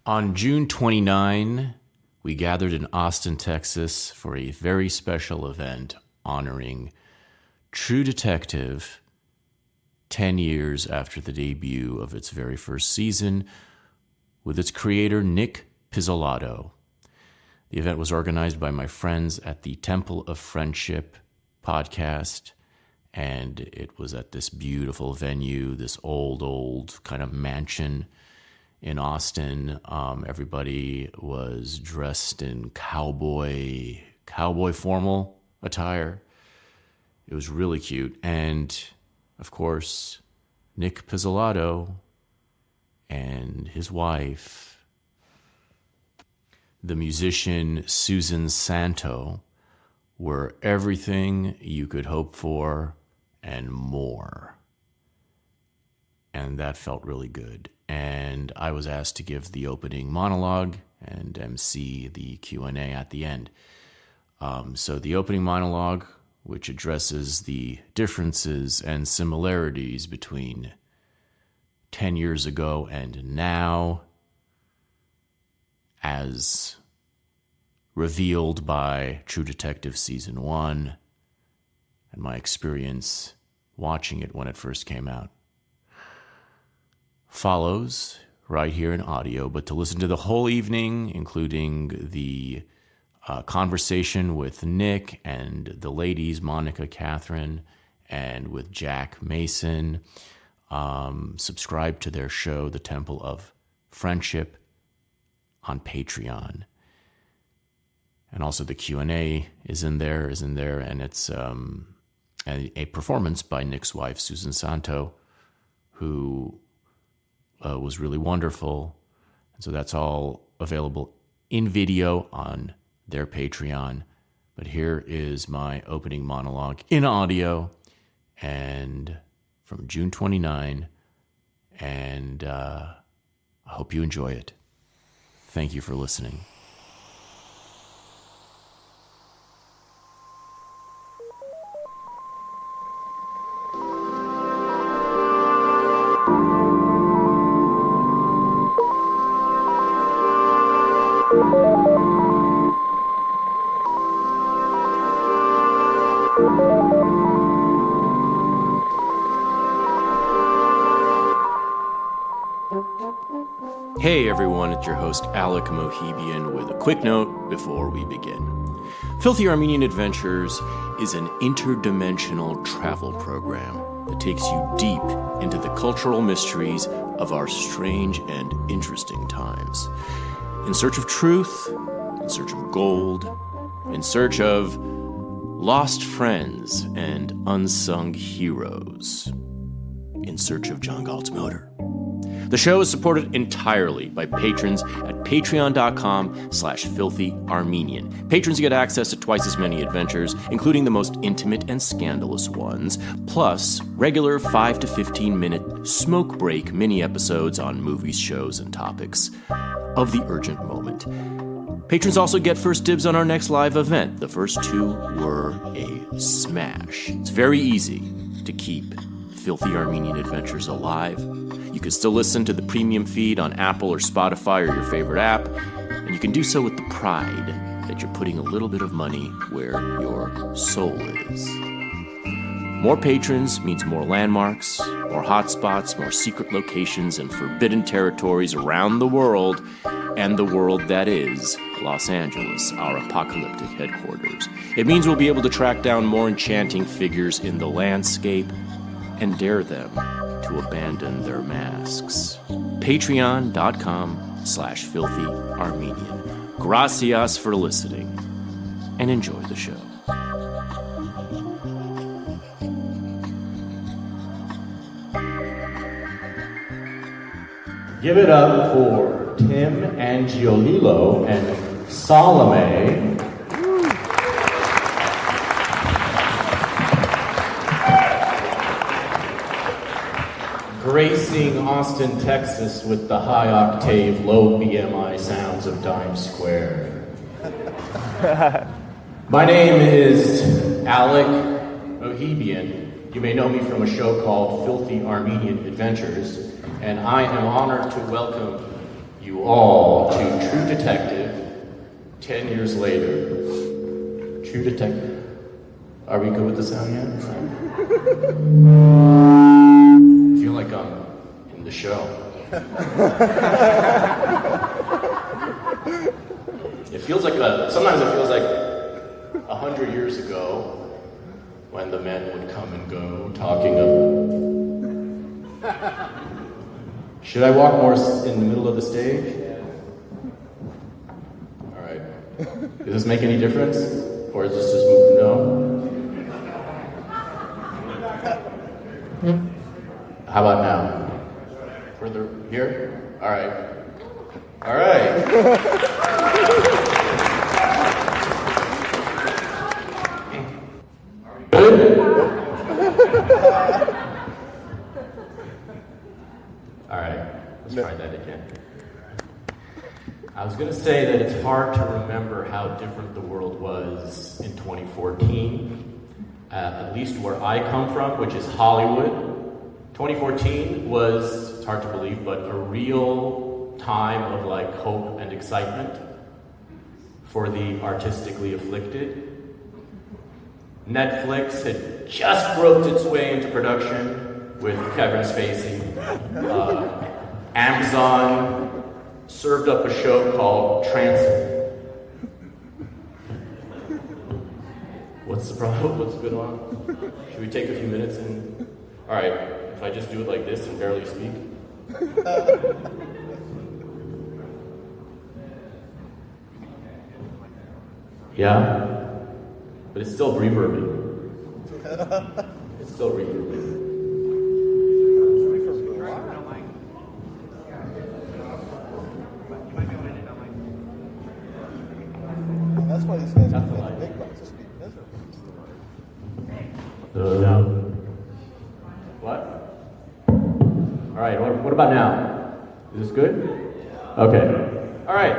On June 29, we gathered in Austin, Texas for a very special event honoring True Detective 10 years after the debut of its very first season with its creator, Nick Pizzolatto. The event was organized by my friends at the Temple of Friendship podcast, and it was at this beautiful venue, this old kind of mansion in Austin. Everybody was dressed in cowboy formal attire. It was really cute. And of course, Nick Pizzolatto and his wife, the musician Susan Santo, were everything you could hope for and more. And that felt really good. And I was asked to give the opening monologue and MC the Q&A at the end. So the opening monologue, which addresses the differences and similarities between 10 years ago and now, as revealed by True Detective Season 1 and my experience watching it when it first came out, follows right here in audio. But to listen to the whole evening, including the conversation with Nick and the ladies, Monica, Catherine, and with Jack Mason, subscribe to their show, The Temple of Friendship, on Patreon. And also the Q&A is in there, and it's a performance by Nick's wife, Susan Santo, who was really wonderful. And so that's all available in video on their Patreon. But here is my opening monologue in audio and from June 29. And I hope you enjoy it. Thank you for listening. Hey everyone, it's your host Alec Mohibian with a quick note before we begin. Filthy Armenian Adventures is an interdimensional travel program that takes you deep into the cultural mysteries of our strange and interesting times. In search of truth, in search of gold, in search of lost friends and unsung heroes, in search of John Galt's motor. The show is supported entirely by patrons at patreon.com/filthyarmenian. Patrons get access to twice as many adventures, including the most intimate and scandalous ones, plus regular 5 to 15 minute smoke break mini episodes on movies, shows, and topics of the urgent moment. Patrons also get first dibs on our next live event. The first two were a smash. It's very easy to keep Filthy Armenian Adventures alive. You can still listen to the premium feed on Apple or Spotify or your favorite app, and you can do so with the pride that you're putting a little bit of money where your soul is. More patrons means more landmarks, more hotspots, more secret locations, and forbidden territories around the world, and the world that is Los Angeles, our apocalyptic headquarters. It means we'll be able to track down more enchanting figures in the landscape and dare them to abandon their masks. Patreon.com/filthyarmenian. Gracias for listening, and enjoy the show. Give it up for Tim Angiolillo and Salome. Gracing Austin, Texas with the high octave, low BMI sounds of Times Square. My name is Alec Mohibian. You may know me from a show called Filthy Armenian Adventures, and I am honored to welcome you all to True Detective 10 years later. True Detective. Are we good with the sound yet? I feel like I'm in the show. It feels like sometimes it feels like 100 years ago when the men would come and go talking of. Should I walk more in the middle of the stage? All right. Does this make any difference? Or is this just no? How about now? Further here? All right. All right. Good? All right. Let's try that again. I was going to say that it's hard to remember how different the world was in 2014, at least where I come from, which is Hollywood. 2014 was, it's hard to believe, but a real time of like hope and excitement for the artistically afflicted. Netflix had just groped its way into production with Kevin Spacey. Amazon served up a show called What's the problem? What's going on? Should we take a few minutes and... All right, if I just do it like this and barely speak. Yeah? But it's still reverbing. It's still reverbing. That's why these guys are like big bucks to speak miserable. What? All right, what about now? Is this good? Okay. All right.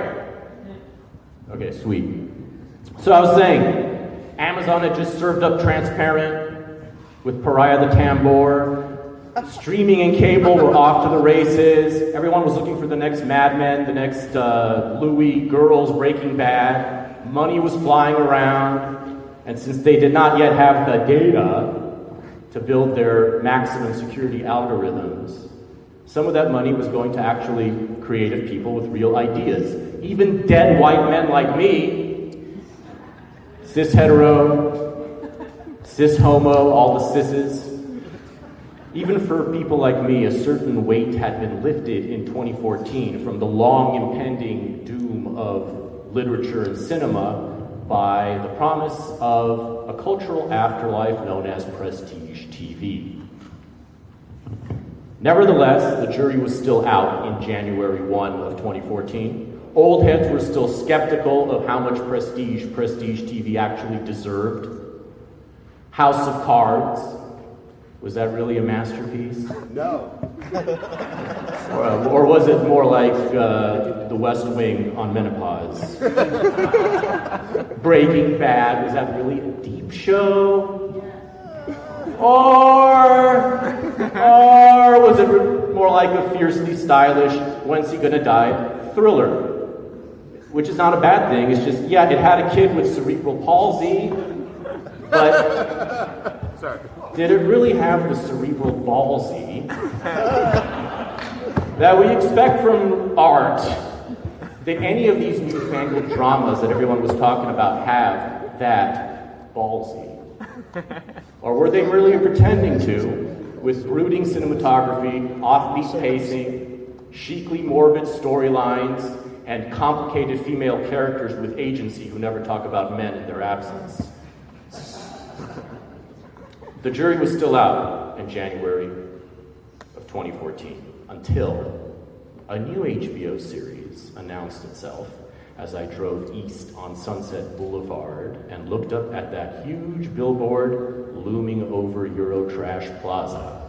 Okay, sweet. So I was saying, Amazon had just served up Transparent with Pariah the Tambor. Streaming and cable were off to the races. Everyone was looking for the next Mad Men, the next Louis, Girls, Breaking Bad. Money was flying around. And since they did not yet have the data to build their maximum security algorithms, some of that money was going to actually creative people with real ideas. Even dead white men like me, cis hetero, cis homo, all the cisses. Even for people like me, a certain weight had been lifted in 2014 from the long impending doom of literature and cinema by the promise of a cultural afterlife known as prestige TV. Nevertheless, the jury was still out in January 1 of 2014. Old heads were still skeptical of how much prestige TV actually deserved. House of Cards, was that really a masterpiece? No. Or was it more like The West Wing on menopause? Breaking Bad, was that really a deep show? Or was it more like a fiercely stylish, when's he gonna die thriller? Which is not a bad thing, it's just, yeah, it had a kid with cerebral palsy, but did it really have the cerebral ballsy that we expect from art? Did any of these newfangled dramas that everyone was talking about have that ballsy? Or were they really pretending to, with brooding cinematography, offbeat pacing, chicly morbid storylines, and complicated female characters with agency who never talk about men in their absence? The jury was still out in January of 2014 until a new HBO series announced itself as I drove east on Sunset Boulevard and looked up at that huge billboard looming over Eurotrash Plaza.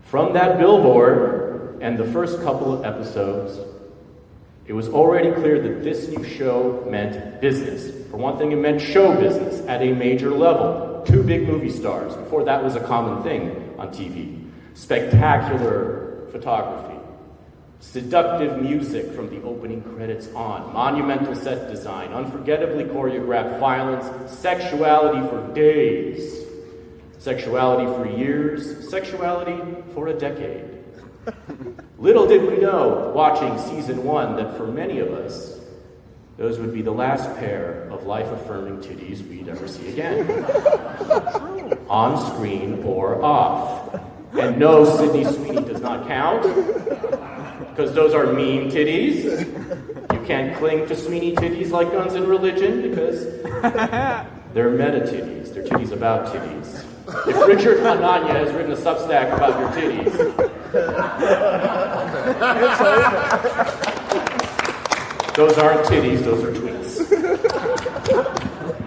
From that billboard and the first couple of episodes, it was already clear that this new show meant business. For one thing, it meant show business at a major level. 2 big movie stars. Before that was a common thing on TV. Spectacular photography. Seductive music from the opening credits on, monumental set design, unforgettably choreographed violence, sexuality for days, sexuality for years, sexuality for a decade. Little did we know, watching season 1, that for many of us, those would be the last pair of life-affirming titties we'd ever see again. On screen or off. And no, Sydney Sweeney does not count, because those are mean titties. You can't cling to Sweeney titties like guns and religion, because they're meta titties. They're titties about titties. If Richard Ananya has written a Substack about your titties, those aren't titties, those are tweets.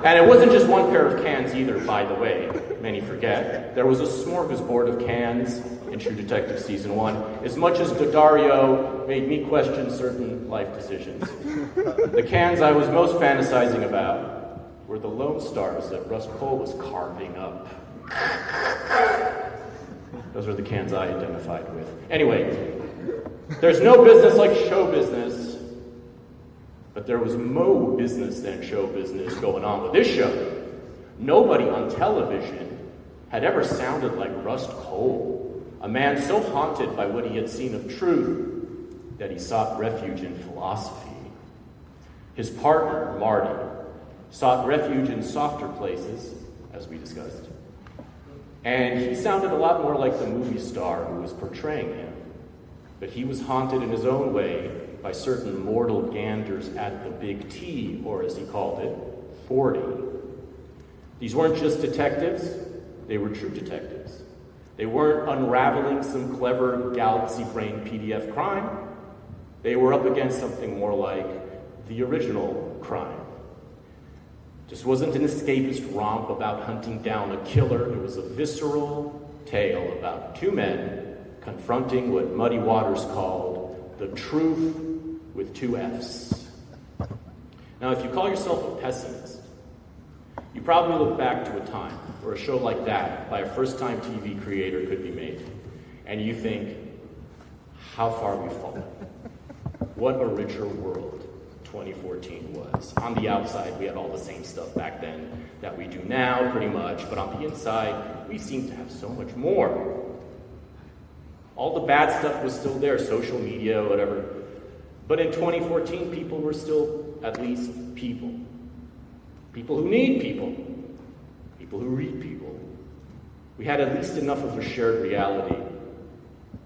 And it wasn't just one pair of cans either, by the way. Many forget. There was a smorgasbord of cans in True Detective Season 1, as much as Daddario made me question certain life decisions. The cans I was most fantasizing about were the Lone Stars that Rust Cole was carving up. Those were the cans I identified with. Anyway, there's no business like show business, but there was more business than show business going on with this show. Nobody on television had ever sounded like Rust Cole, a man so haunted by what he had seen of truth that he sought refuge in philosophy. His partner, Marty, sought refuge in softer places, as we discussed. And he sounded a lot more like the movie star who was portraying him. But he was haunted in his own way by certain mortal ganders at the Big T, or as he called it, 40. These weren't just detectives, they were true detectives. They weren't unraveling some clever galaxy brain PDF crime. They were up against something more like the original crime. Just wasn't an escapist romp about hunting down a killer. It was a visceral tale about two men confronting what Muddy Waters called the truth with two F's. Now, if you call yourself a pessimist, you probably look back to a time where a show like that by a first-time TV creator could be made, and you think, how far we've fallen. What a richer world 2014 was. On the outside, we had all the same stuff back then that we do now, pretty much, but on the inside, we seem to have so much more. All the bad stuff was still there, social media, whatever. But in 2014, people were still at least people. People who need people. People who read people. We had at least enough of a shared reality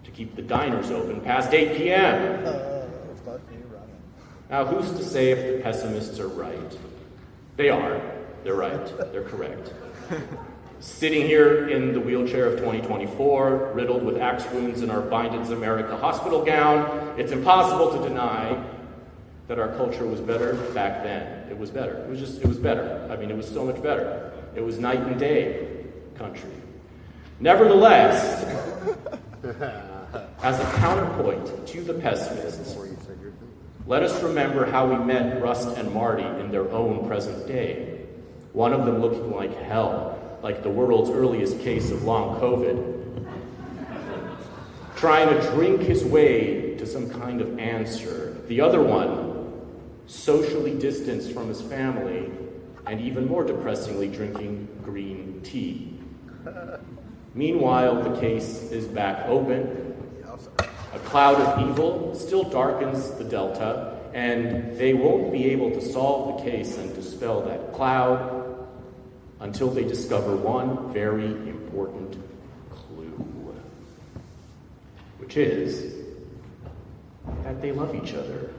to keep the diners open past 8 p.m. Now, who's to say if the pessimists are right? They are. They're right. They're correct. Sitting here in the wheelchair of 2024, riddled with axe wounds in our Bindens America hospital gown, it's impossible to deny that our culture was better back then. It was better. It was better. I mean, it was so much better. It was night and day country. Nevertheless, as a counterpoint to the pessimists, let us remember how we met Rust and Marty in their own present day. One of them looking like hell, like the world's earliest case of long COVID, trying to drink his way to some kind of answer. The other one, socially distanced from his family, and even more depressingly, drinking green tea. Meanwhile, the case is back open. A cloud of evil still darkens the Delta, and they won't be able to solve the case and dispel that cloud until they discover one very important clue, which is that they love each other,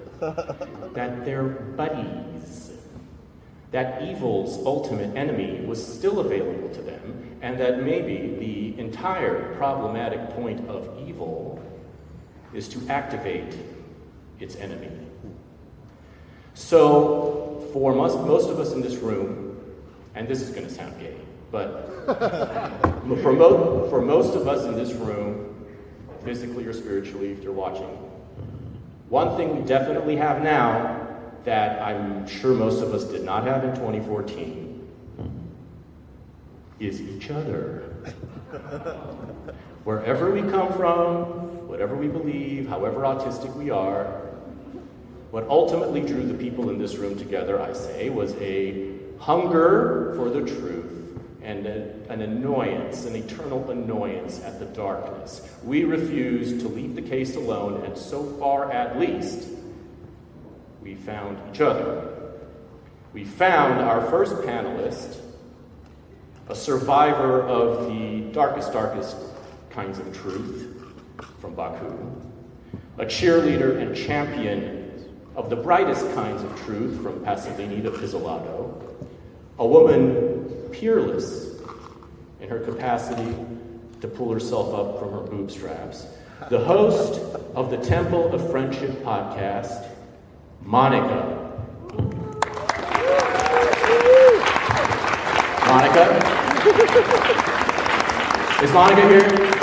that they're buddies, that evil's ultimate enemy was still available to them, and that maybe the entire problematic point of evil is to activate its enemy. So, for most of us in this room, and this is going to sound gay, but for most of us in this room, physically or spiritually, if you're watching, one thing we definitely have now that I'm sure most of us did not have in 2014 is each other. Wherever we come from, whatever we believe, however autistic we are, what ultimately drew the people in this room together, I say, was a hunger for the truth and an annoyance, an eternal annoyance at the darkness. We refused to leave the case alone, and so far at least, we found each other. We found our first panelist, a survivor of the darkest kinds of truth from Baku, a cheerleader and champion of the brightest kinds of truth from Pasolini to Pizzolatto, a woman peerless in her capacity to pull herself up from her boob straps, the host of the Temple of Friendship podcast, Monica. Monica? Is Monica here?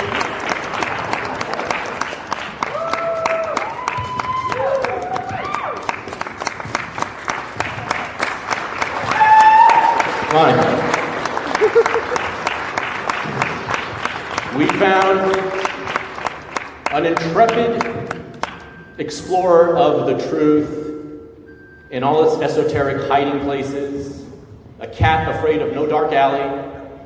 Monica. We found an intrepid explorer of the truth in all its esoteric hiding places, a cat afraid of no dark alley,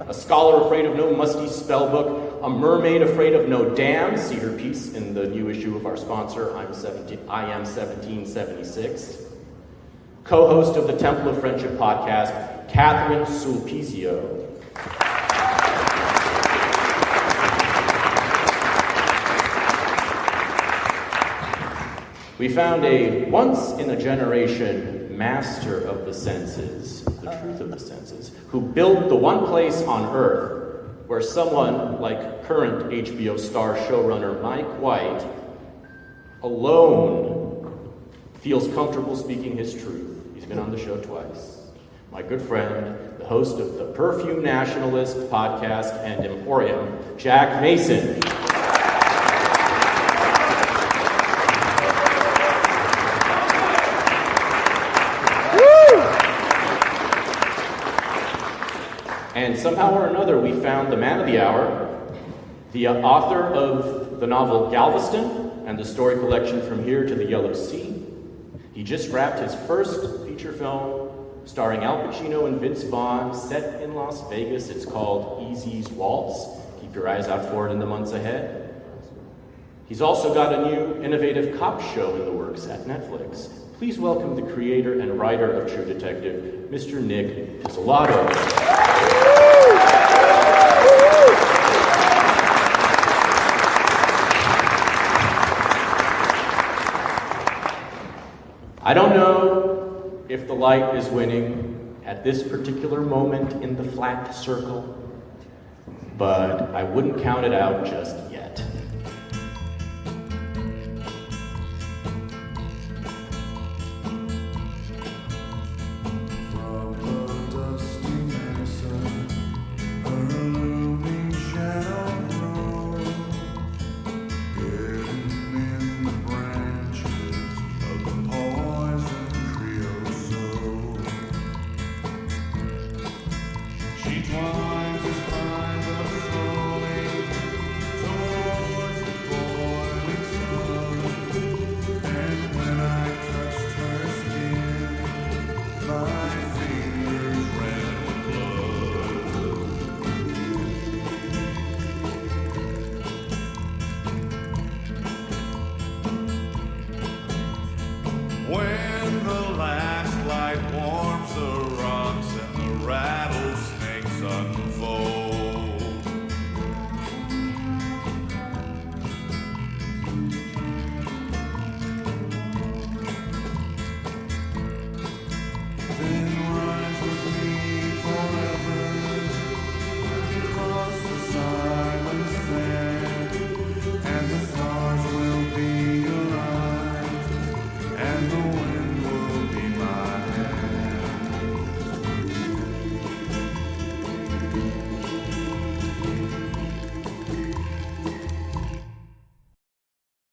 a scholar afraid of no musty spell book, a mermaid afraid of no dam, see her piece in the new issue of our sponsor, I Am 1776. Co-host of the Temple of Friendship podcast, Catherine Sulpizio. We found a once-in-a-generation master of the senses, the truth of the senses, who built the one place on Earth where someone like current HBO star showrunner Mike White alone feels comfortable speaking his truth. He's been on the show twice. My good friend, the host of the Perfume Nationalist podcast and Emporium, Jack Mason. And somehow or another, we found the man of the hour, the author of the novel Galveston and the story collection From Here to the Yellow Sea. He just wrapped his first feature film starring Al Pacino and Vince Vaughn, set in Las Vegas. It's called Easy's Waltz. Keep your eyes out for it in the months ahead. He's also got a new innovative cop show in the works at Netflix. Please welcome the creator and writer of True Detective, Mr. Nick Pizzolatto. I don't know if the light is winning at this particular moment in the flat circle, but I wouldn't count it out just